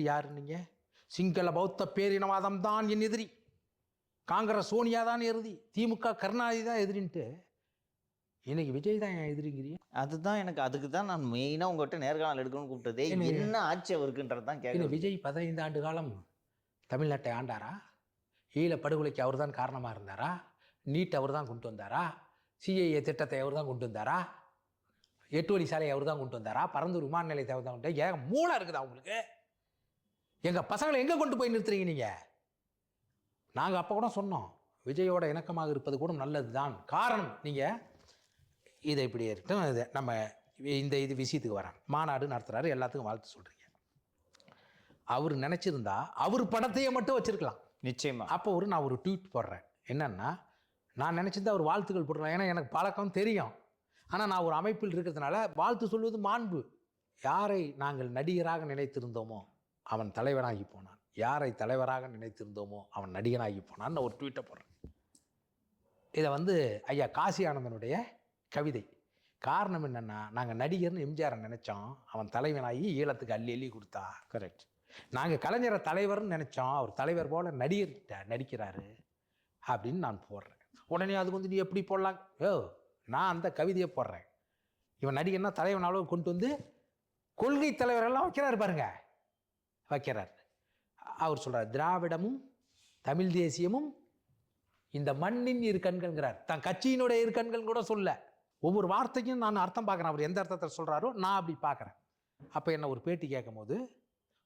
யாரு நீங்க? சிங்கள பௌத்த பேரினவாதம் தான் என் எதிரி, காங்கிரஸ் சோனியா தான் எதிரி, திமுக கருணாநிதி தான் எதிரின்ட்டு இன்னைக்கு விஜய் தான் என் எதிரிங்கிறீங்க. அதுதான் எனக்கு அதுக்கு தான் நான் மெயினாக உங்கள்கிட்ட நேர்காணல் எடுக்கணும்னு கூப்பிட்டதே. என்ன ஆட்சி அவருக்குன்றது தான் கேட்குறேன். விஜய் 15 ஆண்டு காலம் தமிழ்நாட்டை ஆண்டாரா? ஈழ படுகொலைக்கு அவர் தான் காரணமாக இருந்தாரா? நீட் அவர் தான் கொண்டு வந்தாரா? சிஏஏ திட்டத்தை அவர் தான் கொண்டு வந்தாரா? 8 வழி சாலையை அவர் தான் கொண்டு வந்தாரா? பரந்தூர் விமான நிலையத்தை அவர் தான் கொண்டு ஏன் மூளை இருக்குதா உங்களுக்கு? எங்கள் பசங்களை எங்கே கொண்டு போய் நிறுத்துறீங்க நீங்கள்? நாங்கள் அப்போ கூட சொன்னோம், விஜயோட இணக்கமாக இருப்பது கூட நல்லது தான். காரணம், நீங்கள் இதை இப்படி இருக்கட்டும், இது நம்ம இது விஷயத்துக்கு வரேன். மாநாடு நடத்துகிறாரு, எல்லாத்துக்கும் வாழ்த்து சொல்கிறீங்க. அவர் நினச்சிருந்தா அவர் படத்தையே மட்டும் வச்சுருக்கலாம் நிச்சயமாக. அப்போ நான் ஒரு ட்வீட் போடுறேன், என்னென்னா நான் நினச்சிருந்தா அவர் வாழ்த்துக்கள் போடுறேன், ஏன்னா எனக்கு பழக்கம் தெரியும். ஆனால் நான் ஒரு அமைப்பில் இருக்கிறதுனால வாழ்த்து சொல்வது மாண்பு. யாரை நாங்கள் நடிகராக நினைத்திருந்தோமோ அவன் தலைவனாகி போனான், யாரை தலைவராக நினைத்திருந்தோமோ அவன் நடிகனாகி போனான்னு ஒரு ட்வீட்டை போடுறேன். இதை ஐயா காசி ஆனந்தனுடைய கவிதை. காரணம் என்னென்னா, நாங்கள் நடிகர்னு எம்ஜிஆரை நினச்சோம், அவன் தலைவனாகி ஈழத்துக்கு அள்ளி அள்ளி கொடுத்தா. கரெக்ட். நாங்கள் கலைஞரை தலைவர்னு நினச்சோம், அவர் தலைவர் போல் நடிகர்கிட்ட நடிக்கிறாரு அப்படின்னு நான் போடுறேன். உடனே அதுக்கு நீ எப்படி போடலாம்? நான் அந்த கவிதையை போடுறேன். இவன் நடிகர்னா தலைவனாலும் கொண்டு கொள்கை தலைவரெல்லாம் வைக்கிறாரு பாருங்க, வைக்கிறார். அவர் சொல்கிறார், திராவிடமும் தமிழ் தேசியமும் இந்த மண்ணின் இரு கண்கள்ங்கிறார். தன் கட்சியினுடைய இரு கண்கள் கூட சொல்ல. ஒவ்வொரு வார்த்தைக்கும் நான் அர்த்தம் பார்க்குறேன். அவர் எந்த அர்த்தத்தில் சொல்கிறாரோ நான் அப்படி பார்க்குறேன். அப்போ என்ன ஒரு பேட்டி கேட்கும் போது,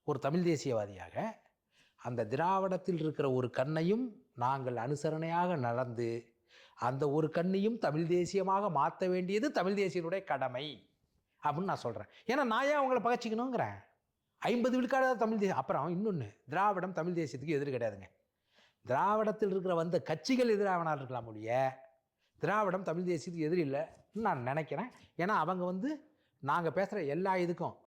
ஒரு தமிழ் தேசியவாதியாக அந்த திராவிடத்தில் இருக்கிற ஒரு கண்ணையும் நாங்கள் அனுசரணையாக நடந்து அந்த ஒரு கண்ணையும் தமிழ் தேசியமாக மாற்ற வேண்டியது தமிழ் தேசியனுடைய கடமை அப்படின்னு நான் சொல்கிறேன். ஏன்னா நான் ஏன் அவங்கள பகச்சிக்கணுங்கிறேன். 50 விழுக்காடு தமிழ் தேசியம். அப்புறம் இன்னொன்று, திராவிடம் தமிழ் தேசியத்துக்கு எதிர் கிடையாதுங்க. திராவிடத்தில் இருக்கிற வந்த கட்சிகள் எதிராக இருக்கலாம் ஒழிய திராவிடம் தமிழ் தேசியத்துக்கு எதிர் இல்லைன்னு நான் நினைக்கிறேன். ஏன்னா அவங்க நாங்கள் பேசுகிற எல்லா இதுக்கும்